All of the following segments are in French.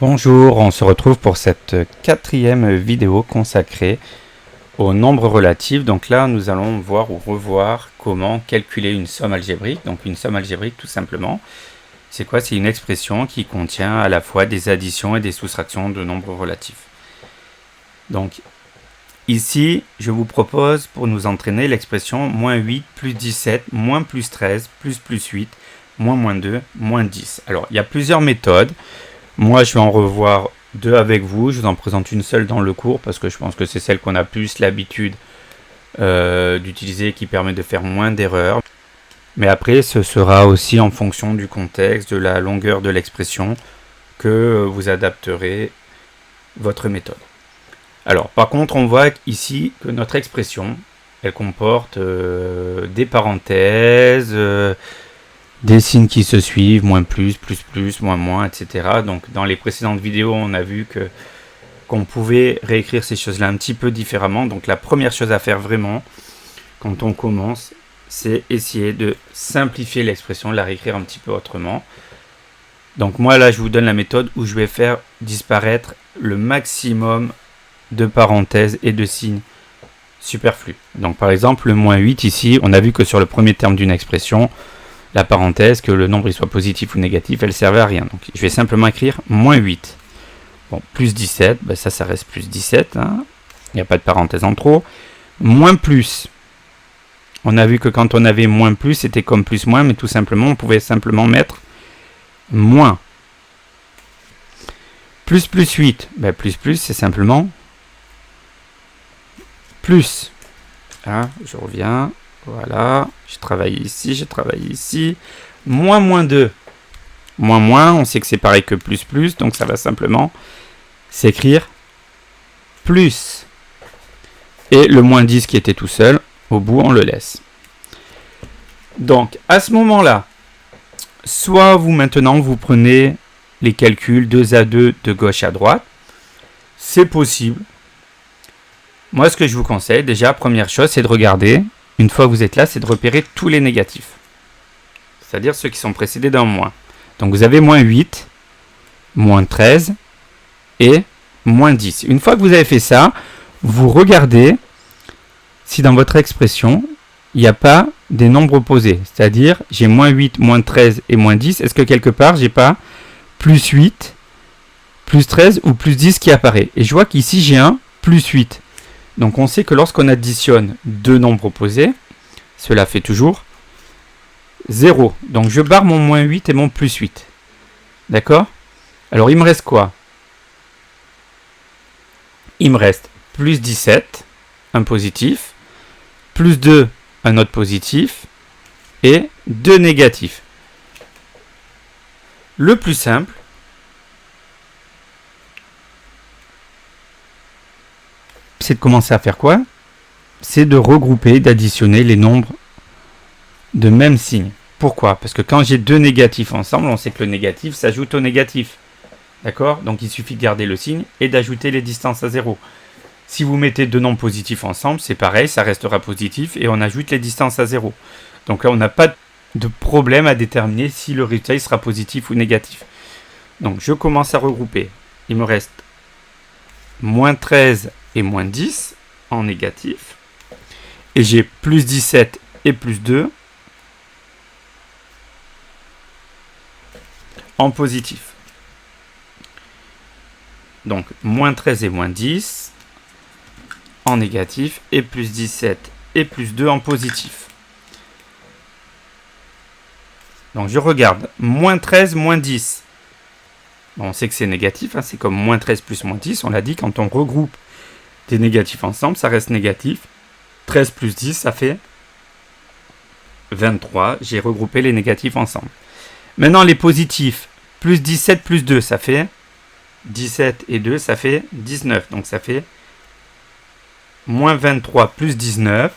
Bonjour, on se retrouve pour cette quatrième vidéo consacrée aux nombres relatifs. Donc là, nous allons voir ou revoir comment calculer une somme algébrique. Donc une somme algébrique, tout simplement, c'est quoi? C'est une expression qui contient à la fois des additions et des soustractions de nombres relatifs. Donc ici, je vous propose pour nous entraîner l'expression moins 8 plus 17 moins plus 13 plus 8 moins 2 moins 10. Alors, il y a plusieurs méthodes. Moi, je vais en revoir deux avec vous. Je vous en présente une seule dans le cours parce que je pense que c'est celle qu'on a plus l'habitude d'utiliser, qui permet de faire moins d'erreurs. Mais après, ce sera aussi en fonction du contexte, de la longueur de l'expression, que vous adapterez votre méthode. Alors, par contre, on voit ici que notre expression, elle comporte des parenthèses, des signes qui se suivent, moins plus, moins, etc. Donc dans les précédentes vidéos, on a vu qu'on pouvait réécrire ces choses-là un petit peu différemment. Donc la première chose à faire vraiment, quand on commence, c'est essayer de simplifier l'expression, de la réécrire un petit peu autrement. Donc moi là, je vous donne la méthode où je vais faire disparaître le maximum de parenthèses et de signes superflus. Donc par exemple, le moins 8 ici, on a vu que sur le premier terme d'une expression, la parenthèse, que le nombre il soit positif ou négatif, elle servait à rien. Donc je vais simplement écrire moins 8. Bon, plus 17, ben ça reste plus 17. Hein. Il n'y a pas de parenthèse en trop. Moins plus. On a vu que quand on avait moins plus, c'était comme plus moins, mais tout simplement, on pouvait simplement mettre moins. Plus 8. Ben plus c'est simplement plus. Hein, je reviens. Voilà, je travaille ici. Moins 2. Moins, on sait que c'est pareil que plus, donc ça va simplement s'écrire plus. Et le moins 10 qui était tout seul, au bout, on le laisse. Donc, à ce moment-là, soit vous prenez les calculs 2 à 2 de gauche à droite. C'est possible. Moi, ce que je vous conseille, déjà, première chose, c'est de regarder. Une fois que vous êtes là, c'est de repérer tous les négatifs. C'est-à-dire ceux qui sont précédés d'un moins. Donc vous avez moins 8, moins 13 et moins 10. Une fois que vous avez fait ça, vous regardez si dans votre expression, il n'y a pas des nombres opposés. C'est-à-dire, j'ai moins 8, moins 13 et moins 10. Est-ce que quelque part, j'ai pas plus 8, plus 13 ou plus 10 qui apparaît? Et je vois qu'ici, j'ai un plus 8. Donc on sait que lorsqu'on additionne deux nombres opposés, cela fait toujours 0. Donc je barre mon moins 8 et mon plus 8. D'accord? Alors il me reste quoi? Il me reste plus 17, un positif, plus 2, un autre positif, et 2 négatifs. Le plus simple, c'est de commencer à faire quoi? C'est de regrouper, d'additionner les nombres de même signe. Pourquoi? Parce que quand j'ai deux négatifs ensemble, on sait que le négatif s'ajoute au négatif. D'accord? Donc il suffit de garder le signe et d'ajouter les distances à 0. Si vous mettez deux nombres positifs ensemble, c'est pareil, ça restera positif et on ajoute les distances à 0. Donc là, on n'a pas de problème à déterminer si le résultat sera positif ou négatif. Donc je commence à regrouper. Il me reste moins 13 et moins 10 en négatif. Et j'ai plus 17 et plus 2 en positif. Donc moins 13 et moins 10 en négatif et plus 17 et plus 2 en positif. Donc je regarde moins 13, moins 10. Bon, on sait que c'est négatif, hein, c'est comme moins 13 plus moins 10. On l'a dit, quand on regroupe des négatifs ensemble, ça reste négatif. 13 plus 10, ça fait 23. J'ai regroupé les négatifs ensemble. Maintenant, les positifs, plus 17 plus 2, ça fait 17 et 2, ça fait 19. Donc, ça fait moins 23 plus 19.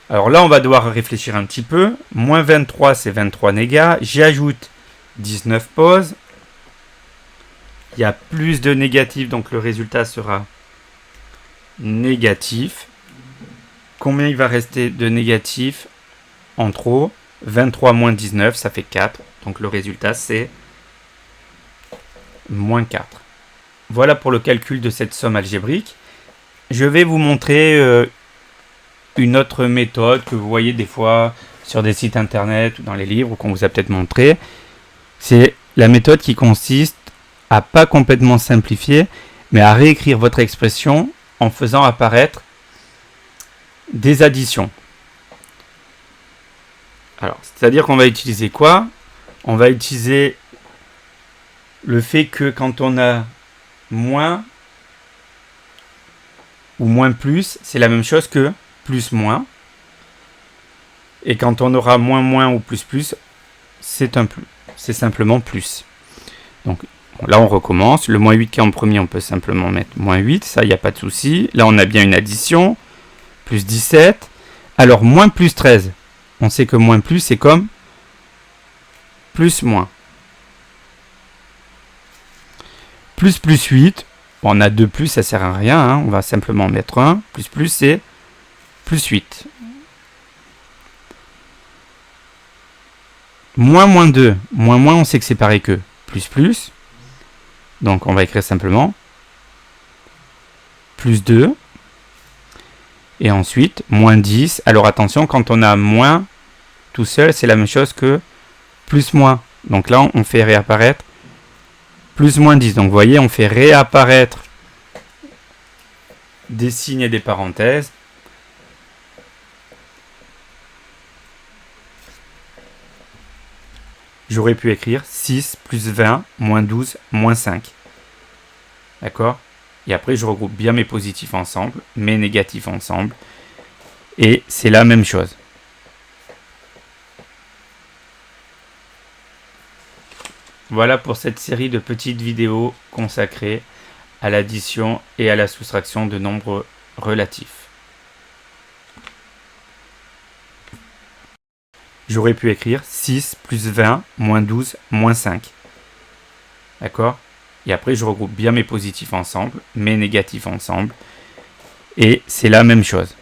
Alors là, on va devoir réfléchir un petit peu. Moins 23, c'est 23 négas. J'ajoute 19 poses. Il y a plus de négatifs, donc le résultat sera négatif. Combien il va rester de négatifs en trop? 23 moins 19, ça fait 4. Donc le résultat, c'est moins 4. voilà pour le calcul de cette somme algébrique. Je vais vous montrer une autre méthode que vous voyez des fois sur des sites internet ou dans les livres qu'on vous a peut-être montré. C'est la méthode qui consiste à pas complètement simplifier, mais à réécrire votre expression en faisant apparaître des additions. Alors, c'est-à-dire qu'on va utiliser quoi? On va utiliser le fait que quand on a moins ou moins plus, c'est la même chose que plus moins. Et quand on aura moins moins ou plus plus, c'est un plus. C'est simplement plus. Donc là, on recommence. Le moins 8 qui est en premier, on peut simplement mettre moins 8. Ça, il n'y a pas de souci. Là, on a bien une addition. Plus 17. Alors, moins plus 13. On sait que moins plus, c'est comme plus moins. Plus plus 8. On a 2 plus, ça ne sert à rien. Hein. On va simplement mettre 1. Plus plus, c'est plus 8. Moins moins 2. Moins moins, on sait que c'est pareil que plus plus. Donc, on va écrire simplement plus 2. Et ensuite, moins 10. Alors, attention, quand on a moins tout seul, c'est la même chose que plus moins. Donc là, on fait réapparaître plus moins 10. Donc, vous voyez, on fait réapparaître des signes et des parenthèses. J'aurais pu écrire 6 plus 20 moins 12 moins 5. D'accord? Et après, je regroupe bien mes positifs ensemble, mes négatifs ensemble. Et c'est la même chose. Voilà pour cette série de petites vidéos consacrées à l'addition et à la soustraction de nombres relatifs. J'aurais pu écrire 6 plus 20 moins 12 moins 5. D'accord? Et après, je regroupe bien mes positifs ensemble, mes négatifs ensemble. Et c'est la même chose.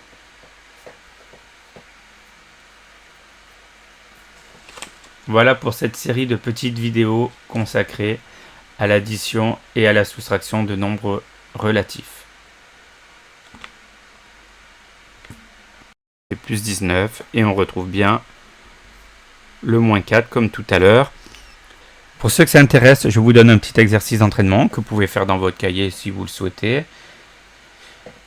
Voilà pour cette série de petites vidéos consacrées à l'addition et à la soustraction de nombres relatifs. C'est plus 19 et on retrouve bien le moins 4 comme tout à l'heure. Pour ceux que ça intéresse, je vous donne un petit exercice d'entraînement que vous pouvez faire dans votre cahier si vous le souhaitez.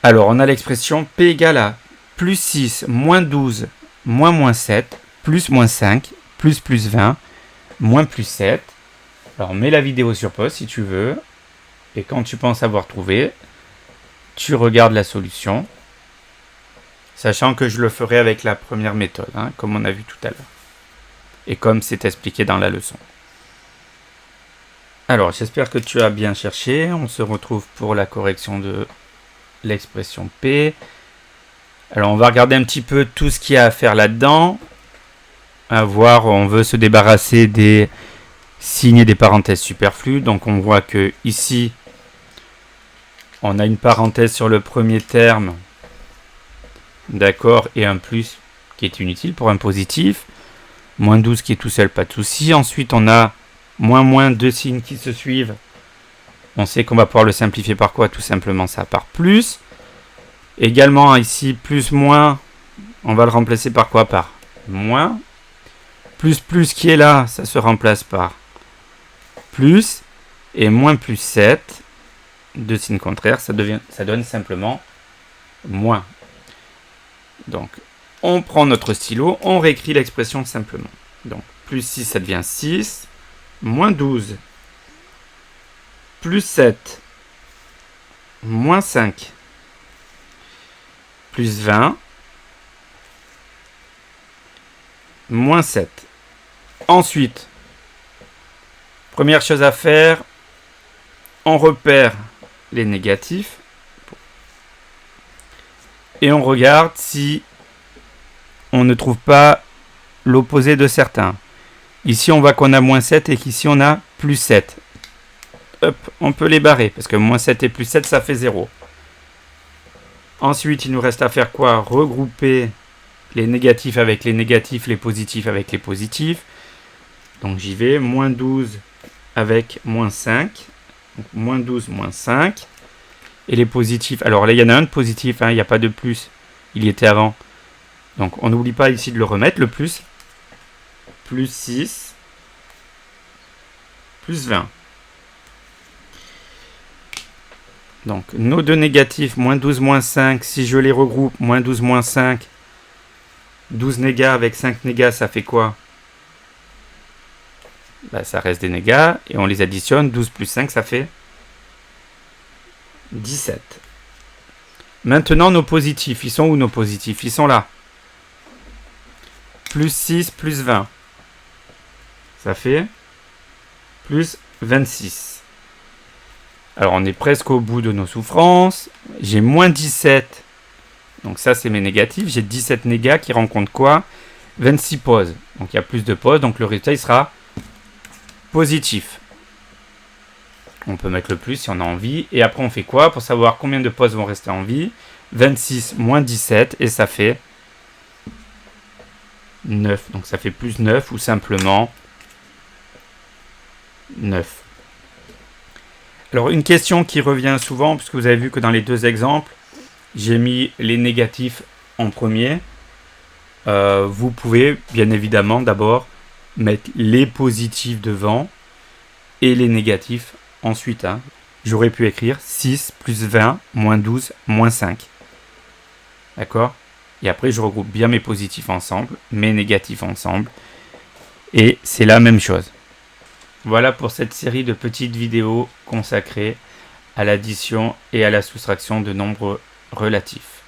Alors, on a l'expression P égale à plus 6, moins 12, moins 7, plus moins 5, plus 20, moins plus 7. Alors, mets la vidéo sur pause si tu veux. Et quand tu penses avoir trouvé, tu regardes la solution. Sachant que je le ferai avec la première méthode, hein, comme on a vu tout à l'heure. Et comme c'est expliqué dans la leçon. Alors, j'espère que tu as bien cherché. On se retrouve pour la correction de l'expression P. Alors, on va regarder un petit peu tout ce qu'il y a à faire là-dedans. À voir, on veut se débarrasser des signes et des parenthèses superflues. Donc, on voit que ici, on a une parenthèse sur le premier terme. D'accord, et un plus qui est inutile pour un positif. Moins 12 qui est tout seul, pas de souci. Ensuite, on a moins, deux signes qui se suivent. On sait qu'on va pouvoir le simplifier par quoi? Tout simplement ça, par plus. Également, ici, plus, moins, on va le remplacer par quoi? Par moins. Plus qui est là, ça se remplace par plus. Et moins plus 7, deux signes contraires, ça donne simplement moins. Donc, on prend notre stylo, on réécrit l'expression simplement. Donc, plus 6, ça devient 6. Moins 12, plus 7, moins 5, plus 20, moins 7. Ensuite, première chose à faire, on repère les négatifs et on regarde si on ne trouve pas l'opposé de certains. Ici, on voit qu'on a moins 7 et qu'ici, on a plus 7. Hop, on peut les barrer, parce que moins 7 et plus 7, ça fait 0. Ensuite, il nous reste à faire quoi? Regrouper les négatifs avec les négatifs, les positifs avec les positifs. Donc, j'y vais. Moins 12 avec moins 5. Donc, moins 12, moins 5. Et les positifs, alors là il y en a un de positif, hein, il n'y a pas de plus, il y était avant. Donc on n'oublie pas ici de le remettre, le plus. Plus 6, plus 20. Donc nos deux négatifs, moins 12, moins 5, si je les regroupe, moins 12, moins 5, 12 négas avec 5 négas, ça fait quoi? Bah, ça reste des négas, et on les additionne, 12 plus 5, ça fait 17. Maintenant, nos positifs, ils sont où nos positifs? Ils sont là. Plus 6, plus 20. Ça fait plus 26. Alors, on est presque au bout de nos souffrances. J'ai moins 17. Donc ça, c'est mes négatifs. J'ai 17 négas qui rencontrent quoi? 26 pauses. Donc, il y a plus de pauses. Donc, le résultat, il sera positif. On peut mettre le plus si on a envie. Et après, on fait quoi? Pour savoir combien de pauses vont rester en vie, 26 moins 17. Et ça fait 9. Donc, ça fait plus 9 ou simplement 9. Alors, une question qui revient souvent, puisque vous avez vu que dans les deux exemples, j'ai mis les négatifs en premier. Vous pouvez, bien évidemment, d'abord mettre les positifs devant et les négatifs ensuite. Hein. J'aurais pu écrire 6 plus 20 moins 12 moins 5. D'accord? Et après, je regroupe bien mes positifs ensemble, mes négatifs ensemble. Et c'est la même chose. Voilà pour cette série de petites vidéos consacrées à l'addition et à la soustraction de nombres relatifs.